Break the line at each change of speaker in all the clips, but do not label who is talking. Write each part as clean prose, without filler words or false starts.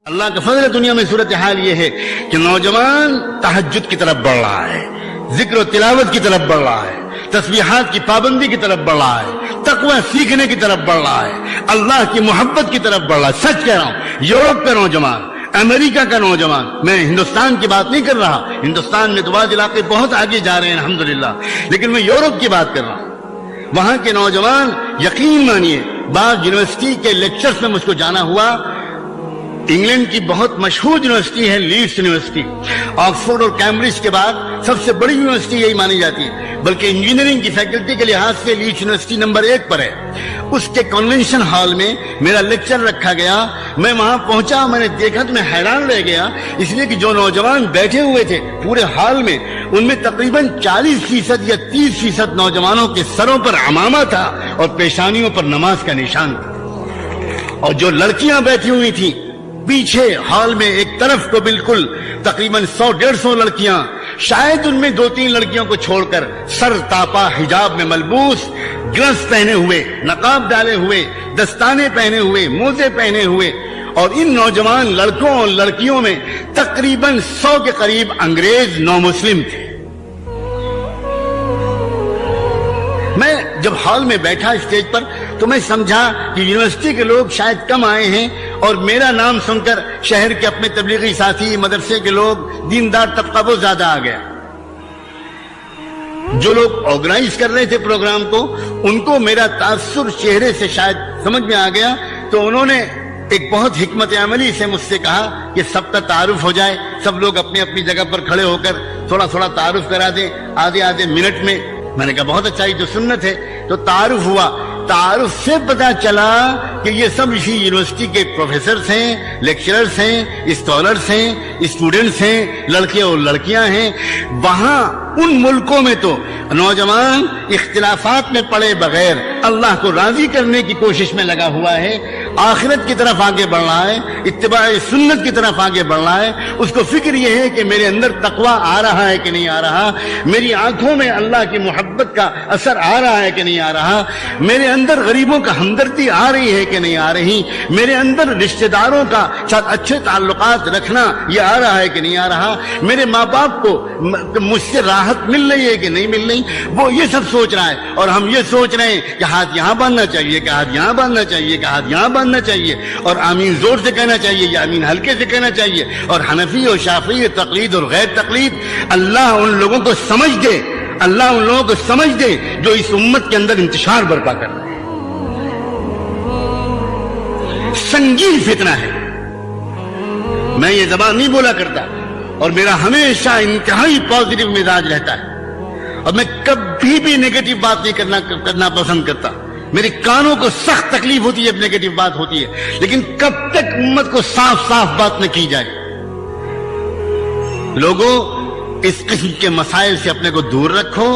اللہ کا فضل دنیا میں صورتحال یہ ہے کہ نوجوان تہجد کی طرف بڑھ رہا ہے، ذکر و تلاوت کی طرف بڑھ رہا ہے، تسبیحات کی پابندی کی طرف بڑھ رہا ہے، تقوی سیکھنے کی طرف بڑھ رہا ہے، اللہ کی محبت کی طرف بڑھ رہا ہے۔ سچ کہہ رہا ہوں، یورپ کا نوجوان، امریکہ کا نوجوان، میں ہندوستان کی بات نہیں کر رہا، ہندوستان میں تو بعض علاقے بہت آگے جا رہے ہیں الحمدللہ، لیکن میں یورپ کی بات کر رہا ہوں۔ وہاں کے نوجوان یقین مانیے، بعض یونیورسٹی کے لیکچرز میں مجھ کو جانا ہوا۔ انگلینڈ کی بہت مشہور یونیورسٹی ہے لیڈس یونیورسٹی، آکسفورڈ اور کیمبرج کے بعد سب سے بڑی یونیورسٹی یہی مانی جاتی ہے، بلکہ انجینئرنگ کی فیکلٹی کے لحاظ سے لیڈس یونیورسٹی نمبر 1 پر ہے۔ اس کے کنونشن ہال میں میرا لیکچر رکھا گیا، میں وہاں پہنچا، میں نے دیکھا تو میں حیران رہ گیا، اس لیے کہ جو نوجوان بیٹھے ہوئے تھے پورے ہال میں، ان میں تقریباً 40% یا 30% نوجوانوں کے سروں پر عمامہ تھا اور پیشانیوں پر نماز کا نشان تھا، اور جو لڑکیاں بیٹھی ہوئی تھیں پیچھے ہال میں ایک طرف کو بالکل تقریباً 100-150 لڑکیاں، شاید ان میں 2-3 لڑکیوں کو چھوڑ کر سر تاپا حجاب میں ملبوس، گلوز پہنے ہوئے، نقاب ڈالے ہوئے، دستانے پہنے ہوئے، موزے پہنے ہوئے، اور ان نوجوان لڑکوں اور لڑکیوں میں تقریباً 100 کے قریب انگریز نو مسلم تھے۔ میں جب ہال میں بیٹھا اسٹیج پر تو میں سمجھا کہ یونیورسٹی کے لوگ شاید کم آئے ہیں، اور میرا نام سن کر شہر کے اپنے تبلیغی ساتھی، مدرسے کے لوگ، دیندار طبقہ بہت زیادہ آ گیا۔ جو لوگ آرگنائز کر رہے تھے پروگرام کو، ان کو میرا تاثر چہرے سے شاید سمجھ میں آ گیا، تو انہوں نے ایک بہت حکمت عملی سے مجھ سے کہا کہ سب کا تعارف ہو جائے، سب لوگ اپنی اپنی جگہ پر کھڑے ہو کر تھوڑا تھوڑا تعارف کرا دیں آدھے منٹ میں۔ میں نے کہا بہت اچھا، یہ تو سنت ہے۔ تو تعارف ہوا، تعارف سے پتا چلا کہ یہ سب اسی یونیورسٹی کے پروفیسرز ہیں، لیکچررز ہیں، اسکالرز ہیں، اسٹوڈنٹس ہیں، لڑکے اور لڑکیاں ہیں۔ وہاں ان ملکوں میں تو نوجوان اختلافات میں پڑے بغیر اللہ کو راضی کرنے کی کوشش میں لگا ہوا ہے، آخرت کی طرف آگے بڑھ رہا ہے، اتباع سنت کی طرف آگے بڑھ رہا ہے۔ اس کو فکر یہ ہے کہ میرے اندر تقویٰ آ رہا ہے کہ نہیں آ رہا، میری آنکھوں میں اللہ کی محبت کا اثر آ رہا ہے کہ نہیں آ رہا، میرے اندر غریبوں کا ہمدردی آ رہی ہے کہ نہیں آ رہی، میرے اندر رشتہ داروں کا ساتھ اچھے تعلقات رکھنا یہ آ رہا ہے کہ نہیں آ رہا، میرے ماں باپ کو مجھ سے راحت مل رہی ہے کہ نہیں مل رہی، وہ یہ سب سوچ رہا ہے۔ اور ہم یہ سوچ رہے ہیں کہ ہاتھ یہاں باندھنا چاہیے، کہ ہاتھ یہاں باندھنا چاہیے، کہ ہاتھ یہاں باندھنا چاہیے، اور آمین زور سے کہنا چاہیے یا آمین ہلکے سے کہنا چاہیے، اور حنفی اور شافعی، تقلید اور غیر تقلید۔ اللہ ان لوگوں کو سمجھ دے، اللہ ان لوگوں کو سمجھ دے جو اس امت کے اندر انتشار برپا کر رہے ہیں۔ سنگین فتنہ ہے، میں یہ زبان نہیں بولا کرتا، اور میرا ہمیشہ انتہائی پازیٹیو مزاج رہتا ہے، اور میں کبھی بھی نیگیٹو بات نہیں کرنا پسند کرتا۔ میرے کانوں کو سخت تکلیف ہوتی ہے جب نیگیٹو بات ہوتی ہے، لیکن کب تک امت کو صاف صاف بات نہ کی جائے۔ لوگوں، اس قسم کے مسائل سے اپنے کو دور رکھو،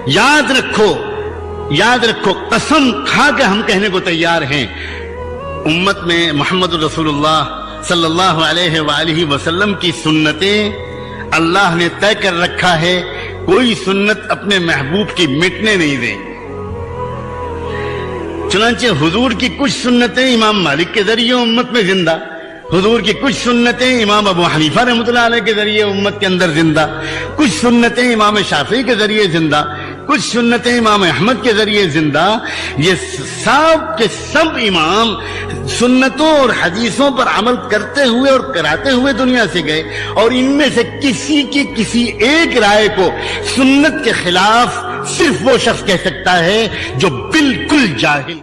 یاد رکھو، قسم کھا کے ہم کہنے کو تیار ہیں، امت میں محمد رسول اللہ صلی اللہ علیہ وآلہ وسلم کی سنتیں اللہ نے طے کر رکھا ہے، کوئی سنت اپنے محبوب کی مٹنے نہیں دے۔ چنانچہ حضور کی کچھ سنتیں امام مالک کے ذریعے امت میں زندہ، حضور کی کچھ سنتیں امام ابو حنیفہ رحمۃ اللہ علیہ کے ذریعے امت کے اندر زندہ، کچھ سنتیں امام شافعی کے ذریعے زندہ، کچھ سنتیں امام احمد کے ذریعے زندہ۔ یہ سب کے سب امام سنتوں اور حدیثوں پر عمل کرتے ہوئے اور کراتے ہوئے دنیا سے گئے، اور ان میں سے کسی ایک رائے کو سنت کے خلاف صرف وہ شخص کہہ سکتا ہے جو بالکل جاہل